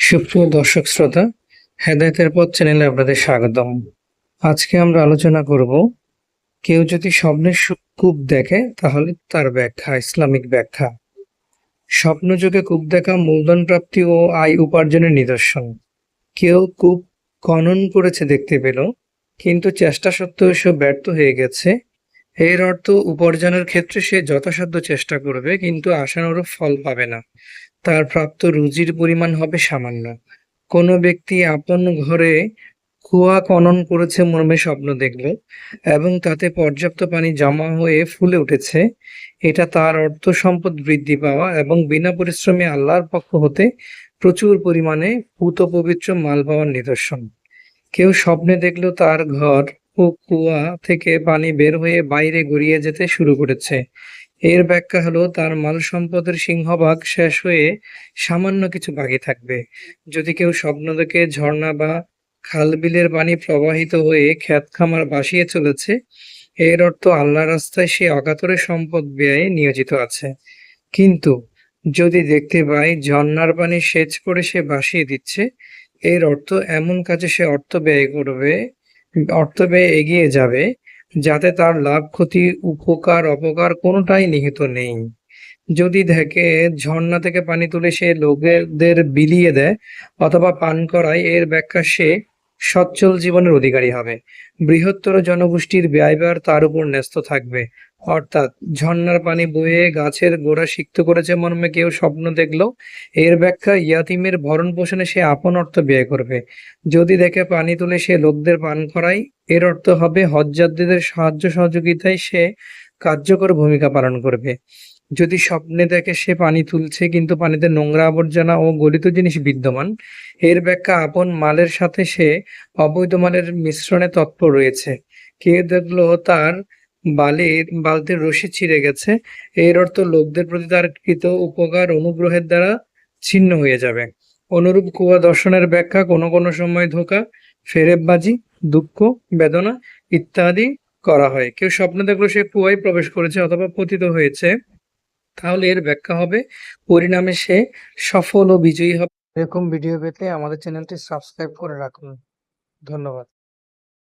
সুপ্রিয় দর্শক শ্রোতা, হেদায়েতের পথ চ্যানেলে আপনাদের স্বাগতম। আজকে আমরা আলোচনা করব কেউ যদি স্বপ্নে কূপ দেখে তাহলে তার ব্যাখ্যা, ইসলামিক ব্যাখ্যা। স্বপ্নযোগে কূপ দেখা মূলধন প্রাপ্তি ও আয় উপার্জনের নিদর্শন। কেউ কূপ খনন করেছে দেখতে পেল, কিন্তু চেষ্টা সত্ত্বেও সে ব্যর্থ হয়ে গেছে। এর অর্থ উপার্জনের ক্ষেত্রে সে যথাসাধ্য চেষ্টা করবে, কিন্তু আশানুরূপ ফল পাবে না। তার প্রাপ্ত রুজির পরিমাণ হবে সামান্য। কোনো ব্যক্তি আপন ঘরে কুয়া খনন করেছে মর্মে স্বপ্ন দেখল এবং তাতে পর্যাপ্ত পানি জমা হয়ে ফুলে উঠেছে। এটা তার অর্থ সম্পদ বৃদ্ধি পাওয়া এবং বিনা পরিশ্রমে আল্লাহর পক্ষ হতে প্রচুর পরিমাণে পূত পবিত্র মাল পাওয়ার নিদর্শন। কেউ স্বপ্নে দেখল তার ঘর ও কুয়া থেকে পানি বের হয়ে বাইরে গড়িয়ে যেতে শুরু করেছে। এর ব্যাখ্যা হলো তার মাল সম্পদের সিংহভাগ শেষ হয়ে সামান্য কিছু বাকি থাকবে। যদি কেউ স্বপ্ন দেখে ঝর্ণা বা খাল বিলের পানি প্রবাহিত হয়ে ক্ষেত খামার ভাসিয়ে চলেছে, এর অর্থ আল্লাহ রাস্তায় সে অকাতরে সম্পদ ব্যয়ে নিয়োজিত আছে। কিন্তু যদি দেখতে পাই ঝর্ণার পানি সেচ করে সে ভাসিয়ে দিচ্ছে, এর অর্থ এমন কাজে সে অর্থ ব্যয়ে এগিয়ে যাবে যাতে তার লাভ ক্ষতি উপকার অপকার কোনোটাই নিহিত নেই। যদি দেখে ঝর্ণা থেকে পানি তুলে সে লোকেদের বিলিয়ে দেয় অথবা পান করায়, এর ব্যাখ্যা সে সচ্ছল জীবনের অধিকারী হবে। বৃহত্তর জনগোষ্ঠীর ব্যয়ভার তার উপর ন্যস্ত থাকবে। অর্থাৎ ঝর্ণার পানি বয়ে গাছের গোড়া সিক্ত করেছে মর্মে কেউ স্বপ্ন দেখল, এর ব্যাখ্যা ইয়াতিমের ভরণ পোষণে সে আপন অর্থ ব্যয় করবে। যদি দেখে পানি তুলে সে লোকদের পান করায়, এর অর্থ হবে হজ্জারদের সাহায্য সহযোগিতায় সে কার্যকর ভূমিকা পালন করবে। যদি স্বপ্নে দেখে সে পানি তুলছে কিন্তু পানিতে নোংরা আবর্জনা ও গলিত জিনিস বিদ্যমান, এর ব্যাখ্যা আপন মালের সাথে সে অবৈধ মালের মিশ্রণে তৎপর রয়েছে। কেউ দেখলো তার বালতির রশি ছিঁড়ে গেছে, এর অর্থ লোকদের প্রতি তার কৃত উপকার অনুগ্রহের দ্বারা ছিন্ন হয়ে যাবে। অনুরূপ কুয়া দর্শনের ব্যাখ্যা কোনো কোনো সময় ধোঁকা, ফেরেববাজি, দুঃখ, বেদনা ইত্যাদি করা হয়। কেউ স্বপ্ন দেখলো সে কুয়ায় প্রবেশ করেছে অথবা পতিত হয়েছে, তাহলে এর ব্যাখ্যা হবে পরিণামে সে সফল ও বিজয়ী হবে। এরকম ভিডিও পেতে আমাদের চ্যানেলটি সাবস্ক্রাইব করে রাখুন। ধন্যবাদ।